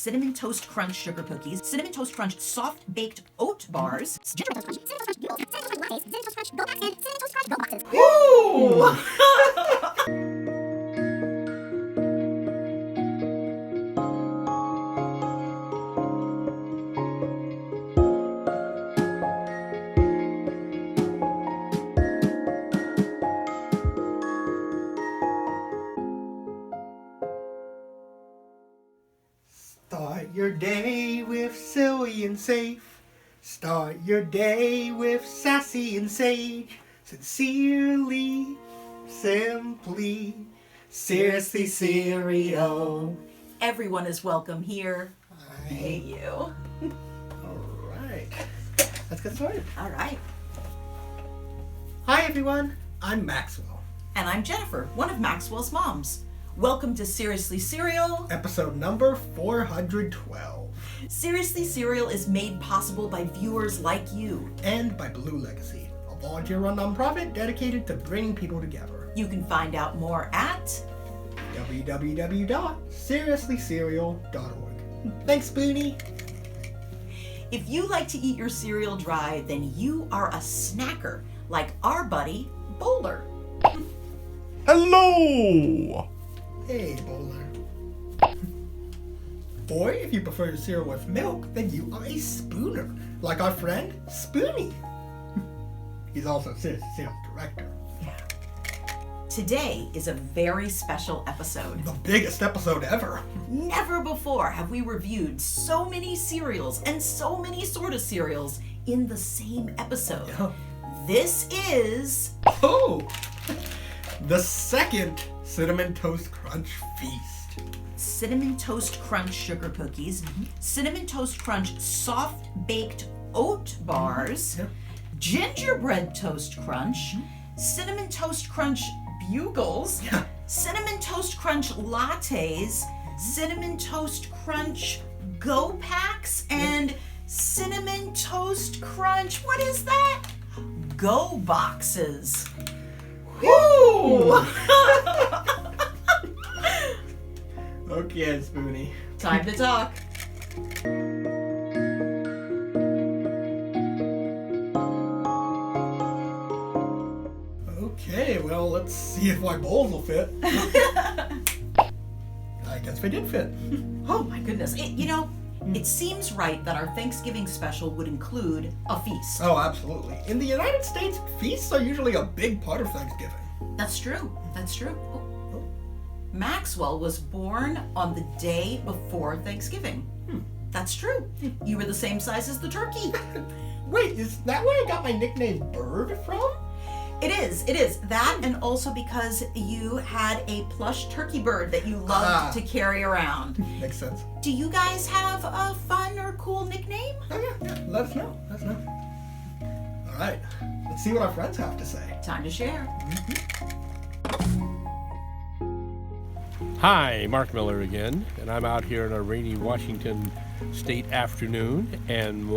Cinnamon Toast Crunch Sugar Cookies, Cinnamon Toast Crunch Soft Baked Oat Bars, Ginger Toast Crunch, Cinnamon Toast Crunch Lattes, Cinnamon Toast Crunch Go Backs, and Cinnamon Toast Crunch Go Boxes. Woo! Start your day with silly and safe. Start your day with sassy and sage. Sincerely, simply, seriously cereal. Everyone is welcome here. Hey. Hey, you. Alright, let's get started. All right. Hi everyone, I'm Maxwell. And I'm Jennifer, one of Maxwell's moms. Welcome to Seriously Cereal. Episode number 412. Seriously Cereal is made possible by viewers like you. And by Blue Legacy, a volunteer-run nonprofit dedicated to bringing people together. You can find out more at www.seriouslycereal.org. Thanks, Spoonie. If you like to eat your cereal dry, then you are a snacker, like our buddy, Bowler. Hello! Hey, Bowler. Or if you prefer your cereal with milk, then you are a spooner, like our friend Spoonie. He's also Seriously Cereal director. Today is a very special episode. The biggest episode ever. Never before have we reviewed so many cereals and so many sort of cereals in the same episode. Yeah. This is... Oh! The second Cinnamon Toast Crunch Feast. Cinnamon Toast Crunch Sugar Cookies, Cinnamon Toast Crunch Soft Baked Oat Bars, Yeah. Gingerbread Toast Crunch, Cinnamon Toast Crunch Bugles, Yeah. Cinnamon Toast Crunch Lattes, Cinnamon Toast Crunch Go Packs, and Cinnamon Toast Crunch, what is that? Go Boxes. Woo! Okay, Spoonie. Time to talk. Okay, well, let's see if my bowls will fit. I guess they did fit. Oh my goodness. It seems right that our Thanksgiving special would include a feast. Oh, absolutely. In the United States, feasts are usually a big part of Thanksgiving. That's true. That's true. Oh. Maxwell was born on the day before Thanksgiving. That's true. You were the same size as the turkey. Wait, is that where I got my nickname Bird from? It is. That, and also because you had a plush turkey bird that you loved to carry around. Makes sense. Do you guys have a fun or cool nickname? Oh, yeah. Let us know. All right. Let's see what our friends have to say. Time to share. Hi, Mark Miller again, and I'm out here in a rainy Washington State afternoon, and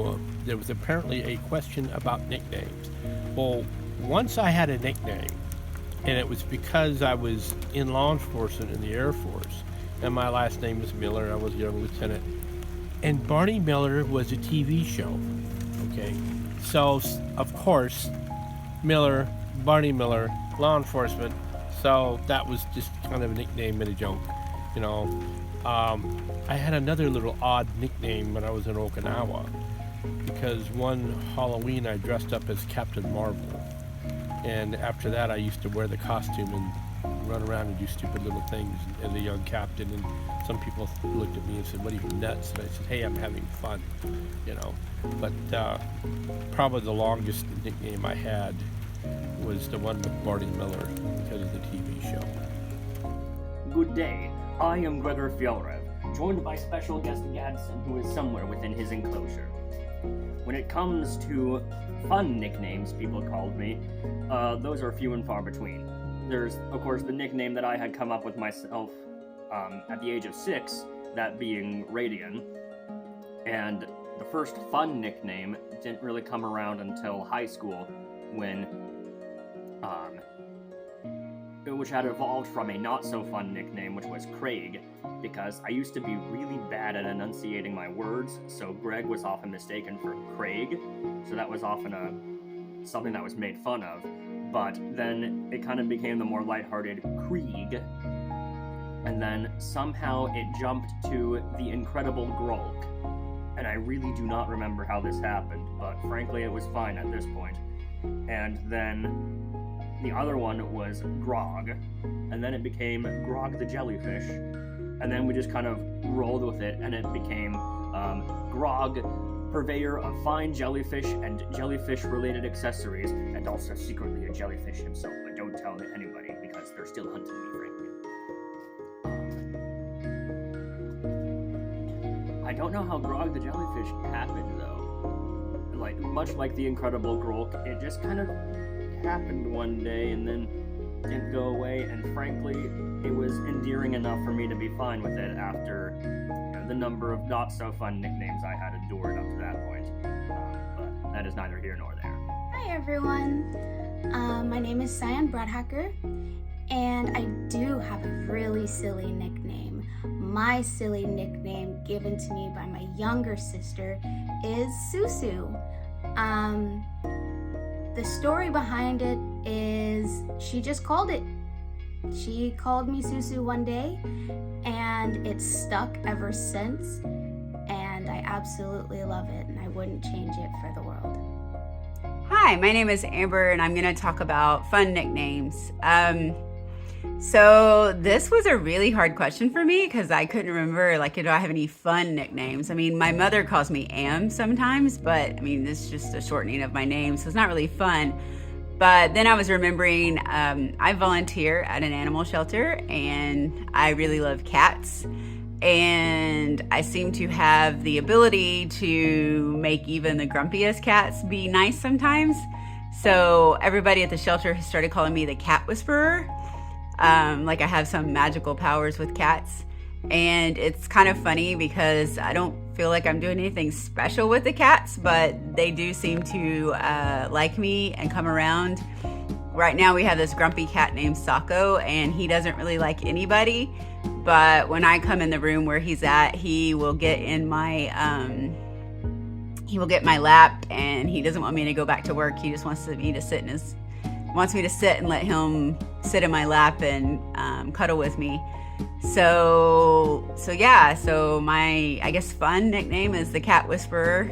there was apparently a question about nicknames. Well, once I had a nickname, and it was because I was in law enforcement in the Air Force, and my last name was Miller. I was a young lieutenant, and Barney Miller was a TV show. Okay, so of course, Barney Miller, law enforcement. So that was just kind of a nickname and a joke, you know. I had another little odd nickname when I was in Okinawa, because one Halloween I dressed up as Captain Marvel, and after that I used to wear the costume and run around and do stupid little things as a young captain, and some people looked at me and said, "What are you, nuts?" And I said, "Hey, I'm having fun," you know. But probably the longest nickname I had was the one with Barney Miller because of the TV show. Good day. I am Gregor Fyorev, joined by special guest Gadsden, who is somewhere within his enclosure. When it comes to fun nicknames people called me, those are few and far between. There's, of course, the nickname that I had come up with myself at the age of 6, that being Radian. And the first fun nickname didn't really come around until high school, when which had evolved from a not-so-fun nickname, which was Craig, because I used to be really bad at enunciating my words, so Greg was often mistaken for Craig, so that was often something that was made fun of. But then it kind of became the more lighthearted Krieg, and then somehow it jumped to the Incredible Grolk. And I really do not remember how this happened, but frankly it was fine at this point. And then the other one was Grog, and then it became Grog the Jellyfish, and then we just kind of rolled with it, and it became Grog, purveyor of fine jellyfish and jellyfish-related accessories, and also secretly a jellyfish himself, but don't tell anybody, because they're still hunting me, frankly. I don't know how Grog the Jellyfish happened, though. Like, much like the Incredible Grolk, it just kind of happened one day and then didn't go away, and frankly it was endearing enough for me to be fine with it after the number of not so fun nicknames I had endured up to that point. But that is neither here nor there. Hi everyone, my name is Cyan Bradhacker, and I do have a really silly nickname. My silly nickname given to me by my younger sister is Susu. The story behind it is she just called it. She called me Susu one day, and it's stuck ever since, and I absolutely love it, and I wouldn't change it for the world. Hi, my name is Amber, and I'm going to talk about fun nicknames. So this was a really hard question for me because I couldn't remember, do I have any fun nicknames? I mean, my mother calls me Am sometimes, but I mean, this is just a shortening of my name, so it's not really fun. But then I was remembering, I volunteer at an animal shelter, and I really love cats. And I seem to have the ability to make even the grumpiest cats be nice sometimes. So everybody at the shelter has started calling me the Cat Whisperer. Like I have some magical powers with cats. And it's kind of funny because I don't feel like I'm doing anything special with the cats, but they do seem to like me and come around. Right now we have this grumpy cat named Sako, and he doesn't really like anybody. But when I come in the room where he's at, he will get in my lap, and he doesn't want me to go back to work. He just wants me to sit and let him sit in my lap and cuddle with me. So my, I guess, fun nickname is the Cat Whisperer.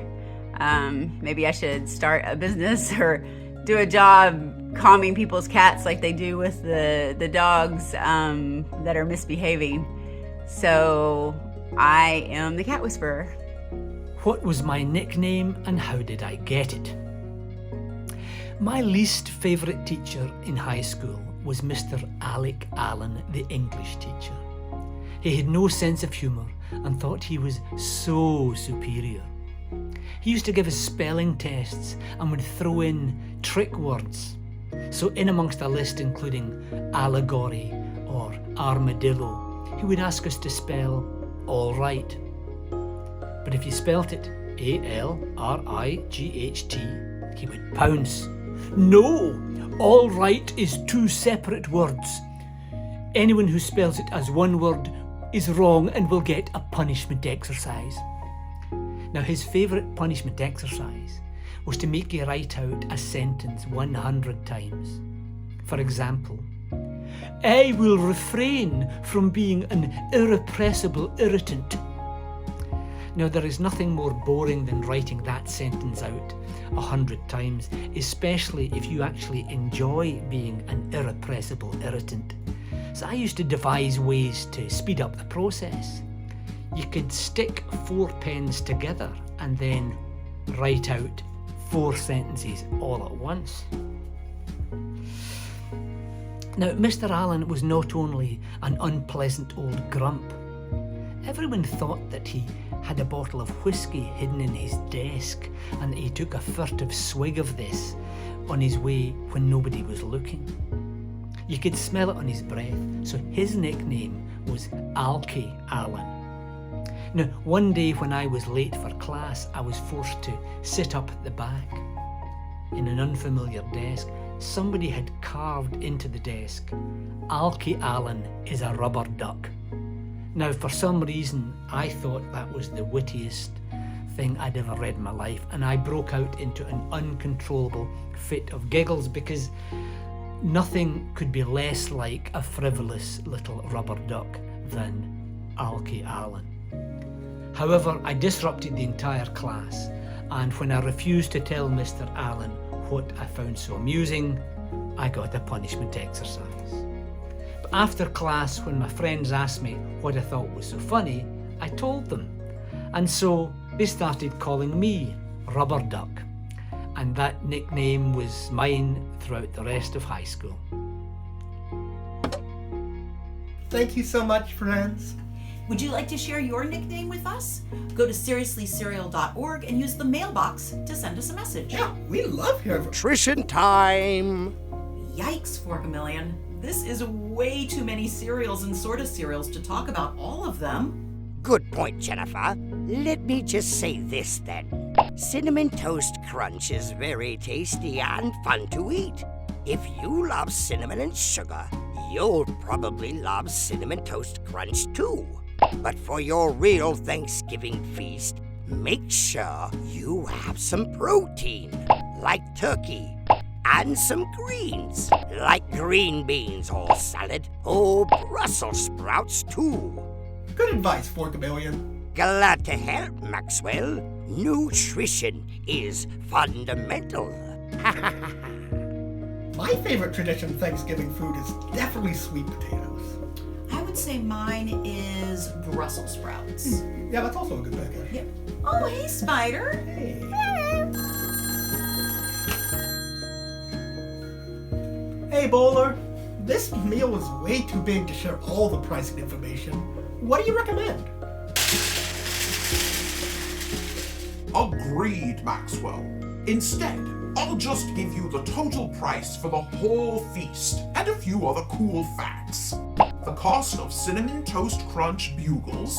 Maybe I should start a business or do a job calming people's cats like they do with the dogs that are misbehaving. So I am the Cat Whisperer. What was my nickname and how did I get it? My least favourite teacher in high school was Mr. Alec Allen, the English teacher. He had no sense of humour and thought he was so superior. He used to give us spelling tests and would throw in trick words. So in amongst a list including allegory or armadillo, he would ask us to spell all right. But if you spelt it A-L-R-I-G-H-T, he would pounce. No, all right is two separate words. Anyone who spells it as one word is wrong and will get a punishment exercise. Now his favourite punishment exercise was to make you write out a sentence 100 times. For example, I will refrain from being an irrepressible irritant. Now there is nothing more boring than writing that sentence out 100 times, especially if you actually enjoy being an irrepressible irritant. So I used to devise ways to speed up the process. You could stick 4 pens together and then write out 4 sentences all at once. Now, Mr. Allen was not only an unpleasant old grump. Everyone thought that he had a bottle of whiskey hidden in his desk and that he took a furtive swig of this on his way when nobody was looking. You could smell it on his breath, so his nickname was Alky Allen. Now, one day when I was late for class, I was forced to sit up at the back. In an unfamiliar desk, somebody had carved into the desk, Alky Allen is a rubber duck. Now, for some reason, I thought that was the wittiest thing I'd ever read in my life, and I broke out into an uncontrollable fit of giggles because nothing could be less like a frivolous little rubber duck than Alkie Allen. However, I disrupted the entire class, and when I refused to tell Mr. Allen what I found so amusing, I got a punishment exercise. But after class, when my friends asked me what I thought was so funny, I told them. And so they started calling me Rubber Duck. And that nickname was mine throughout the rest of high school. Thank you so much, friends. Would you like to share your nickname with us? Go to seriouslycereal.org and use the mailbox to send us a message. Yeah, we love hearing from Nutrition time! Yikes, Forkamillion. This is way too many cereals and sort of cereals to talk about all of them. Good point, Jennifer. Let me just say this then. Cinnamon Toast Crunch is very tasty and fun to eat. If you love cinnamon and sugar, you'll probably love Cinnamon Toast Crunch too. But for your real Thanksgiving feast, make sure you have some protein, like turkey, and some greens, like green beans or salad, or Brussels sprouts too. Good advice, Forkamillion. Glad to help, Maxwell. Nutrition is fundamental. My favorite tradition Thanksgiving food is definitely sweet potatoes. I would say mine is Brussels sprouts. Yeah, that's also a good pick, actually. Yep. Oh, hey, Spider. Hey. Hey, Bowler. This meal is way too big to share all the pricing information. What do you recommend? Agreed, Maxwell. Instead, I'll just give you the total price for the whole feast and a few other cool facts. The cost of Cinnamon Toast Crunch bugles,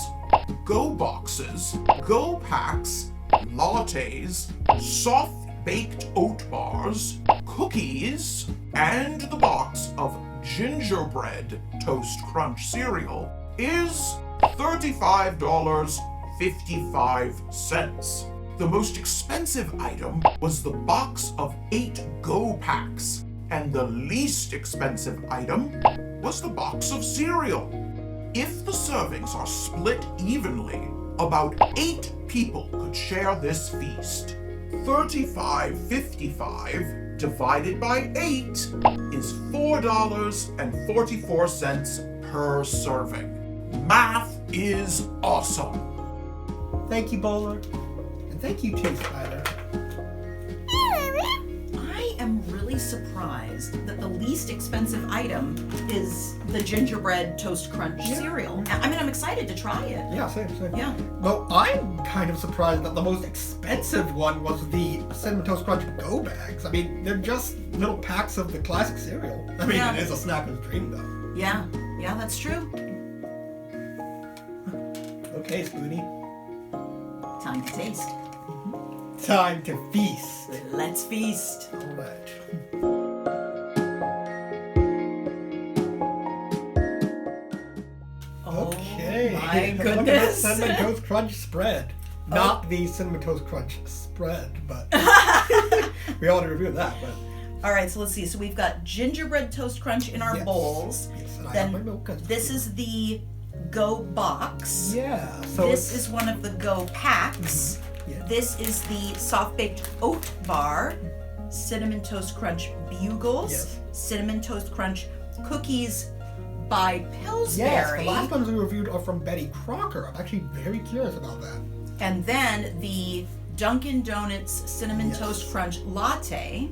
Go boxes, Go packs, lattes, soft-baked oat bars, cookies, and the box of gingerbread Toast Crunch cereal is $35.55. The most expensive item was the box of 8 Go packs, and the least expensive item was the box of cereal. If the servings are split evenly, about 8 people could share this feast. $35.55 divided by 8 is $4.44 per serving. Math is awesome. Thank you, Bowler. And thank you too, Spider. I am really surprised that the least expensive item is the gingerbread toast crunch cereal. I mean, I'm excited to try it. Yeah, same. Yeah. Well, I'm kind of surprised that the most expensive one was the Cinnamon Toast Crunch Go bags. I mean, they're just little packs of the classic cereal. I mean, Yeah. It is a snacker's dream, though. Yeah, that's true. Okay, Spoonie. Time to taste. Time to feast. Let's feast. All right. Okay. My Look at that goodness. Cinnamon Toast Crunch spread. Not the Cinnamon Toast Crunch spread, but we already reviewed that. But All right, so let's see. So we've got gingerbread toast crunch in our Yes. bowls. yes, and I Then have my milk. as This well. is the Go box. Yeah. So This it's- is one of the Go packs. Yeah. This is the soft baked oat bar, cinnamon toast crunch bugles, Yes. cinnamon toast crunch cookies by Yes, Pillsbury, the last ones we reviewed are from Betty Crocker. I'm actually very curious about that. and then the Dunkin' Donuts cinnamon Yes. toast crunch latte.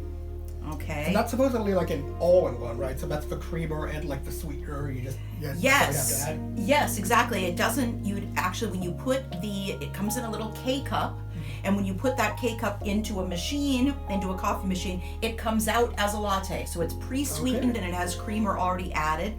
Okay. And that's supposedly like an all-in-one, right? So that's the creamer and like the sweetener. You just probably have Yes. to add. Yes, exactly. It doesn't, you'd actually, when you put it comes in a little K-cup, and when you put that K-cup into a machine, into a coffee machine, it comes out as a latte. So it's pre-sweetened Okay. and it has creamer already added.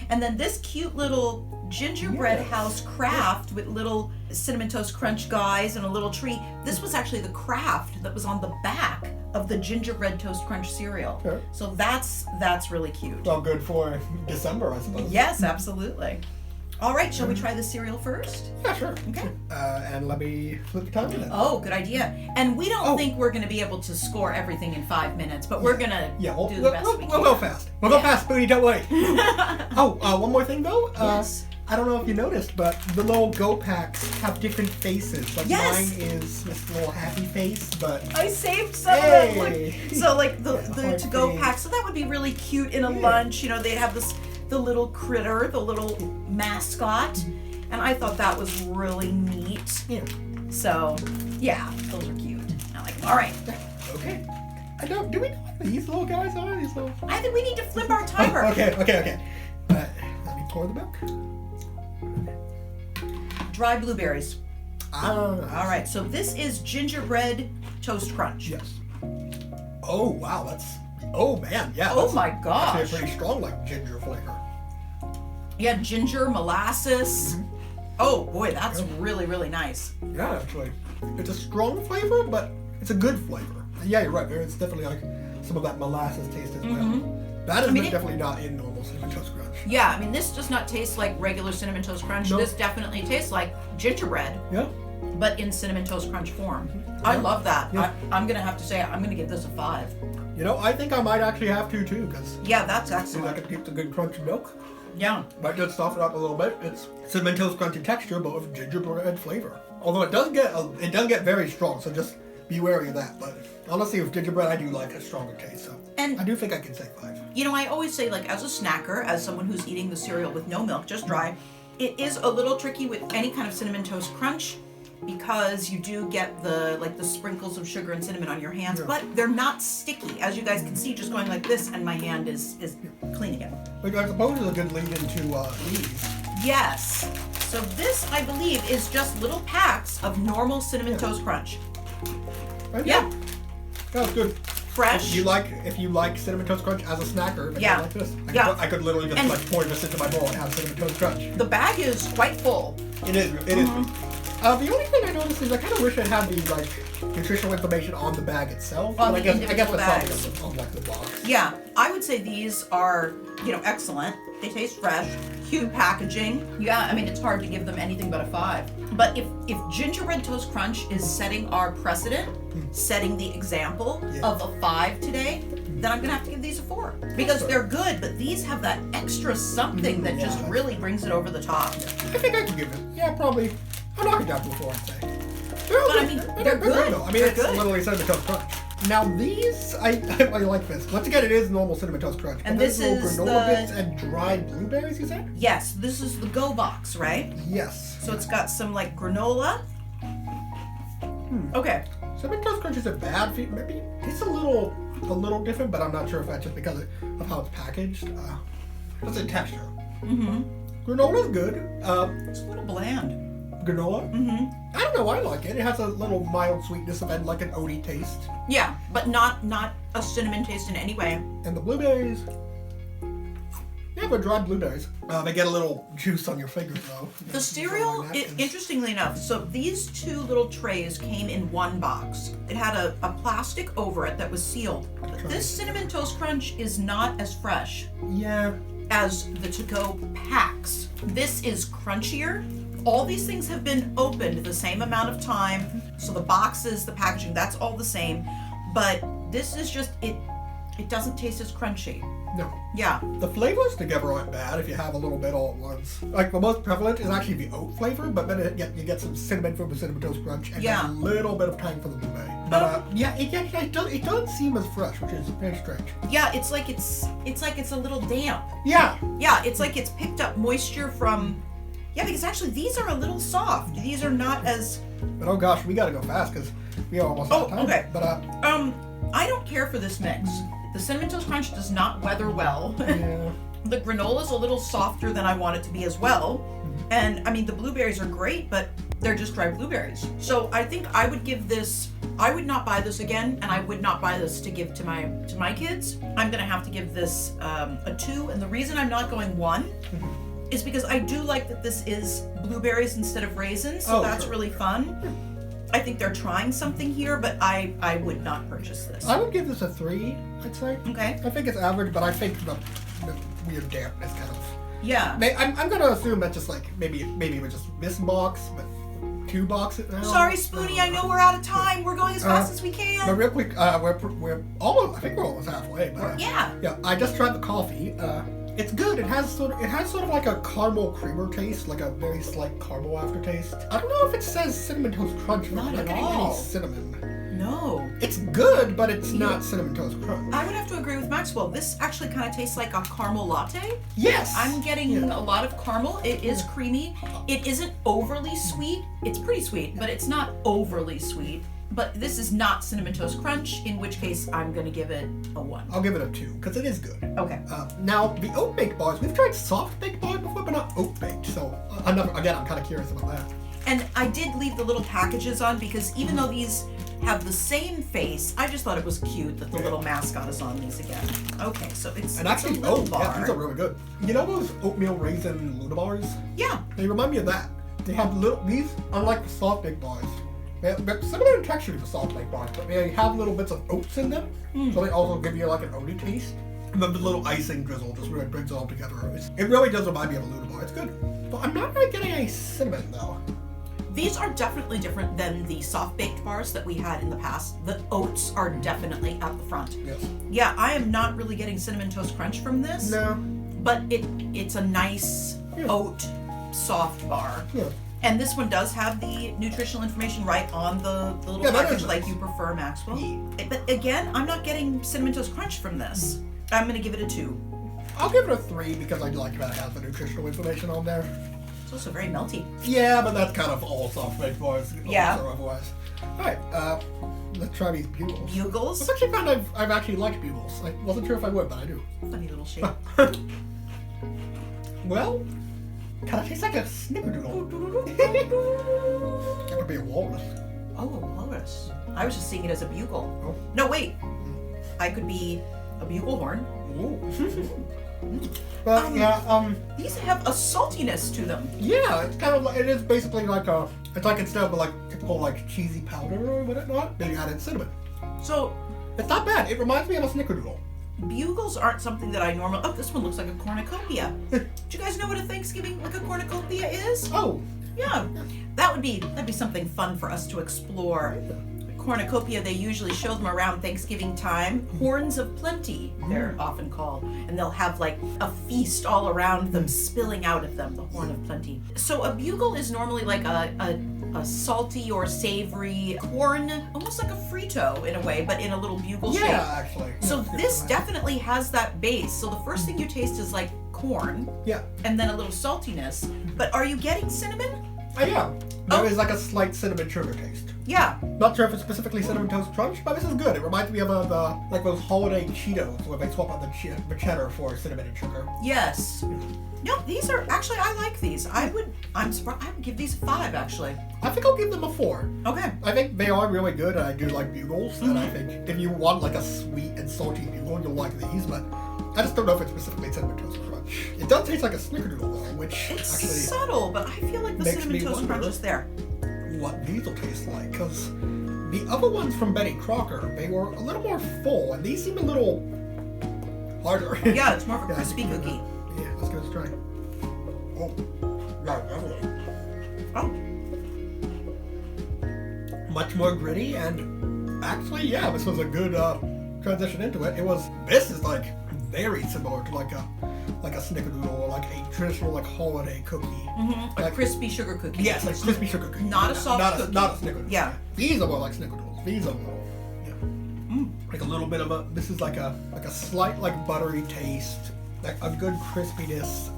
And then this cute little gingerbread Yes. house craft with little cinnamon toast crunch guys and a little tree. This was actually the craft that was on the back of the gingerbread toast crunch cereal. Okay. So that's really cute. Well, good for December, I suppose. Yes, absolutely. All right, shall we try the cereal first? Yeah, sure. Okay. And let me flip the timer then. Oh, good idea. And we don't think we're going to be able to score everything in 5 minutes, but we're going to do the best we can. We'll go fast. We'll go fast, Spoony, don't worry. One more thing though. Yes. I don't know if you noticed, but the little Go Packs have different faces. Like Yes. mine is this little happy face, but I saved some of Hey. them. Look. So like the heart to-go face. pack. So that would be really cute in a lunch. You know, they'd have the little critter, the little mascot. And I thought that was really neat. yeah. So, yeah, those are cute. I like them. All right. Okay. Do we know what these little guys are? These little. I think we need to flip our timer. Okay. Let me pour the milk. Dry blueberries. All All right. So this is gingerbread toast crunch. Yes. Oh wow, that's. Oh man, yeah. Oh that's my actually gosh. a pretty strong like ginger flavor. Yeah, ginger, molasses. Oh boy, that's really, really nice. Yeah, actually, it's a strong flavor, but it's a good flavor. Yeah, you're right. It's definitely like some of that molasses taste as well. That is definitely not in normal cinnamon toast crunch. Yeah, I mean, this does not taste like regular cinnamon toast crunch. No. This definitely tastes like gingerbread, Yeah. but in cinnamon toast crunch form. I love that. Yeah. I'm gonna have to say I'm gonna give this a 5. You know, I think I might actually have to too, because Yeah, that's see, I excellent. could keep the good crunch milk. Yeah. Might just soften it up a little bit. It's cinnamon toast crunch in texture, but with gingerbread flavor. Although it does get very strong, so just be wary of that. But honestly, with gingerbread, I do like a stronger taste, so And I do think I can say 5. you know, I always say, like, as a snacker, as someone who's eating the cereal with no milk, just dry, it is a little tricky with any kind of cinnamon toast crunch because you do get the sprinkles of sugar and cinnamon on your hands, but they're not sticky. As you guys can see, just going like this, and my hand is cleaning it. Like, I suppose it's a good lead into these. Yes. So this, I believe, is just little packs of normal cinnamon toast crunch. Right? Yeah. That's good. Fresh. If you like cinnamon toast crunch as a snacker, then Yeah. like this. I could literally just And- like pour this into my bowl and have cinnamon toast crunch. The bag is quite full. It is. The only thing I noticed is I kind of wish it had the like nutritional information on the bag itself. On But the I guess individual that's bags. on like the box. Yeah, I would say these are, excellent. They taste fresh. Cute packaging. Yeah, I mean, it's hard to give them anything but a 5. But if gingerbread toast crunch is setting our precedent, setting the example of a 5 today, then I'm gonna have to give these a 4 because they're good. But these have that extra something that just really brings it over the top. I think I can give it. Yeah, probably. I'll knock it down to a 4, I'd say. But I mean, they're good. Though. I mean, They're it's good. literally cinnamon toast crunch. Now these, I like this. Once again, it is normal cinnamon toast crunch. And but this there's is little granola the- bits and dried blueberries. You said? Yes, this is the Go Box, right? Yes. So it's got some like granola. Okay. Cinnamon toast crunch isn't bad. Maybe it's a little different, but I'm not sure if that's just because of how it's packaged. What's the texture? Granola's good. It's a little bland. Granola. I don't know. I like it. It has a little mild sweetness and like an oaty taste. Yeah, but not a cinnamon taste in any way. And the blueberries. Yeah, but dried blueberries. They get a little juice on your fingers though. The cereal, interestingly enough, so these 2 little trays came in one box. It had a plastic over it that was sealed. But this cinnamon toast crunch is not as fresh Yeah. as the to-go packs. This is crunchier. All these things have been opened the same amount of time. So the boxes, the packaging, that's all the same. But this is just, it doesn't taste as crunchy. No. Yeah. The flavors together aren't bad if you have a little bit all at once. Like the most prevalent is actually the oat flavor, but then you get some cinnamon from the cinnamon toast crunch and then a little bit of tang from the blueberry. But it doesn't seem as fresh, which is very strange. Yeah, it's like it's a little damp. Yeah. Yeah, it's like it's picked up moisture from. Yeah, because actually these are a little soft. These are not as. But oh gosh, we gotta go fast because we are almost out of time. Okay. But I don't care for this mix. The cinnamon toast crunch does not weather well. yeah. The granola is a little softer than I want it to be as well. And I mean, the blueberries are great, but they're just dry blueberries. So I think I would give this. I would not buy this again, and I would not buy this to give to my kids. I'm gonna have to give this a 2, and the reason I'm not going 1 is because I do like that this is blueberries instead of raisins, so that's really fun. I think they're trying something here, but I would not purchase this. I would give this a 3, I'd say. Okay. I think it's average, but I think the weird dampness kind of Yeah. I'm gonna assume that just like maybe it was just this box, but 2 boxes now. Sorry, Spoonie. I know we're out of time. We're going as fast as we But can. real quick, we're almost. I think we're almost halfway. But Yeah. yeah. I just tried the coffee. It's good. It has sort of like a caramel creamer taste, like a very slight caramel aftertaste. I don't know if it says cinnamon toast crunch. But Not I'm at getting all. Any cinnamon. No. It's good, but it's not cinnamon toast crunch. I would have to agree with Maxwell. This actually kind of tastes like a caramel latte. Yes. I'm getting a lot of caramel. It is creamy. It isn't overly sweet. It's pretty sweet, but it's not overly sweet. But this is not cinnamon toast crunch, in which case I'm going to give it a 1. I'll give it a 2 because it is good. Okay. Now the oat baked bars. We've tried soft baked bars before, but not oat baked. So I'm kind of curious about that. And I did leave the little packages on because even though these have the same face, I just thought it was cute that the little mascot is on these again. Okay, so it's And actually, a little bar. yeah, these are really good. You know those oatmeal raisin Luna bars? Yeah. They remind me of that. They have these, unlike the soft baked bars, they're similar in texture to the soft baked bars, but they have little bits of oats in them, so they also give you like an oaty taste. And then the little icing drizzle just really brings it all together. It really does remind me of a Luna bar. It's good. But I'm not really getting any cinnamon though. These are definitely different than the soft baked bars that we had in the past. The oats are definitely at the front. Yes. Yeah, I am not really getting cinnamon toast crunch from this. No. But it's a nice oat soft bar. Yeah. And this one does have the nutritional information right on the little Yeah, that package is like nice. you prefer, Maxwell. Yeah. But again, I'm not getting cinnamon toast crunch from this. I'm going to give it a 2. I'll give it a 3 because I like that it has the nutritional information on there. It's also very melty. Yeah, but that's kind of all soft baked bars. Yeah. Or otherwise. Alright, let's try these bugles. Bugles. I've actually found I've actually liked bugles. I wasn't sure if I would, but I do. Funny little shape. Well, kind of tastes like a snickerdoodle. That could be a walrus. Oh, a walrus. I was just seeing it as a bugle. Oh. No, wait. I could be a bugle horn. But These have a saltiness to them. yeah, it's kind of like, it is basically like it's like instead of like typical like cheesy powder or whatnot, they added cinnamon. So It's not bad. It reminds me of a snickerdoodle. bugles aren't something that I normally. Oh, this one looks like a cornucopia. Do you guys know what a Thanksgiving like a cornucopia is? Oh, Yeah, that'd be something fun for us to explore. Cornucopia, they usually show them around Thanksgiving time. Horns of plenty, they're often called. And they'll have like a feast all around them, spilling out of them, the horn of plenty. So a bugle is normally like a salty or savory corn, almost like a Frito in a way, but in a little bugle shape. yeah, actually. So Yeah, it's this good. definitely has that base. So the first thing you taste is like corn, Yeah, and then a little saltiness. But are you getting cinnamon? I am. There Oh. is like a slight cinnamon sugar taste. Yeah. Not sure if it's specifically cinnamon toast crunch, but this is good. It reminds me of like those holiday Cheetos where they swap out the cheddar for cinnamon and sugar. Yes. No, these are actually I like these. I'm surprised. I would give these a 5 actually. I think I'll give them a 4. Okay. I think they are really good, and I do like bugles. And I think if you want like a sweet and salty bugle, you'll like these. But I just don't know if it's specifically cinnamon toast crunch. It does taste like a snickerdoodle though, which It's actually subtle, but I feel like the makes cinnamon me toast crunch wonder. is there. what these will taste like. Because the other ones from Betty Crocker, they were a little more full, and these seem a little harder. Yeah, it's more of a Yeah, crispy yeah. cookie. Yeah, let's give it a try. Oh, yeah, definitely. Oh, Much more gritty, and actually, yeah, this was a good transition into it. This is like very similar to like a snickerdoodle or like a traditional like holiday cookie. a Like- crispy sugar cookie. Yes, like crispy sugar cookie. Not a soft not cookie. Not a snickerdoodle. Yeah. These are more like snickerdoodles. These are more, yeah. Like a little bit of this is like a slight like buttery taste, like a good crispiness.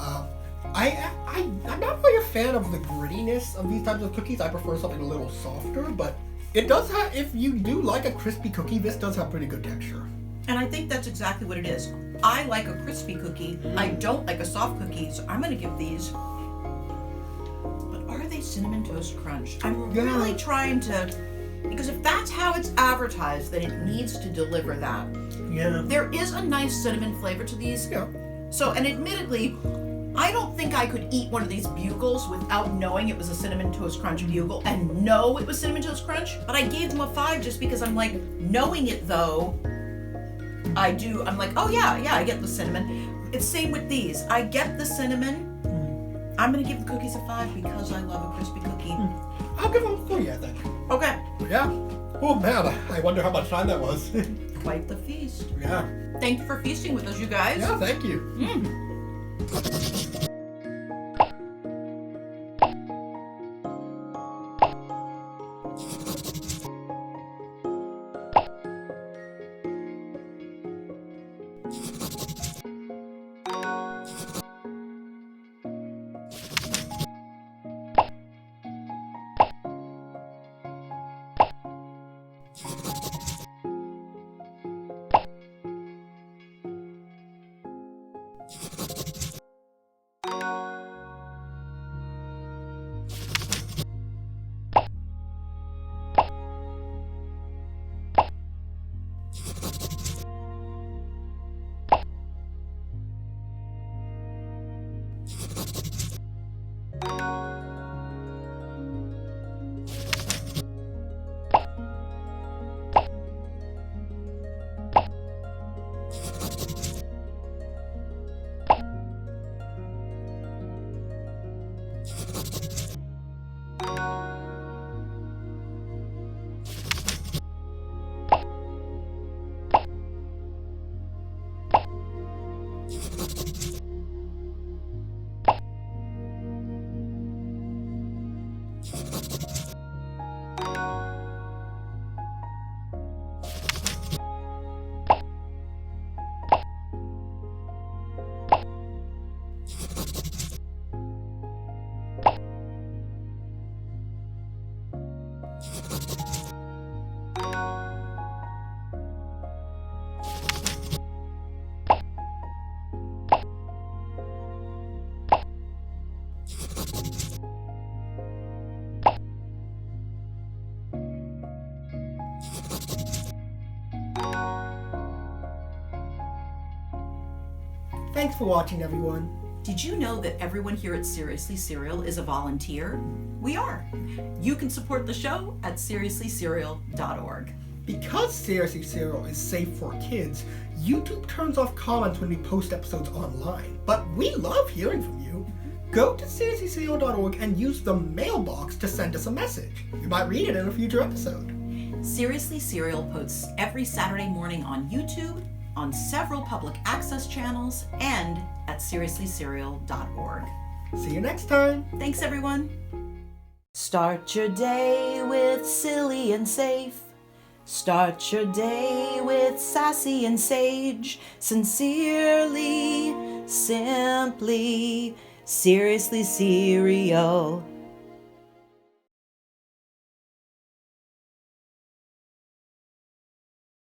I'm not really a fan of the grittiness of these types of cookies. I prefer something a little softer, but it does have, if you do like a crispy cookie, this does have pretty good texture. And I think that's exactly what it is. I like a crispy cookie. I don't like a soft cookie, so I'm gonna give these. But are they cinnamon toast crunch? I'm really trying to, because if that's how it's advertised, then it needs to deliver that. Yeah. There is a nice cinnamon flavor to these. Yeah. So, and admittedly, I don't think I could eat one of these bugles without knowing it was a cinnamon toast crunch bugle and know it was cinnamon toast crunch. But I gave them a 5 just because I'm like, knowing it though, I'm like, oh yeah, I get the cinnamon. It's same with these. I get the cinnamon. I'm gonna give the cookies a 5 because I love a crispy cookie. I'll give them a 3, I think. Okay. Yeah. Oh man, I wonder how much time that was. Quite the feast. Yeah. Thank you for feasting with us, you guys. Yeah, thank you. Thanks for watching, everyone. Did you know that everyone here at Seriously Cereal is a volunteer? We are. You can support the show at seriouslycereal.org. Because Seriously Cereal is safe for kids, YouTube turns off comments when we post episodes online. But we love hearing from you. Go to seriouslycereal.org and use the mailbox to send us a message. We might read it in a future episode. Seriously Cereal posts every Saturday morning on YouTube, on several public access channels, and at seriouslycereal.org. See you next time. Thanks, everyone. Start your day with silly and safe. Start your day with sassy and sage. Sincerely, simply, seriously cereal.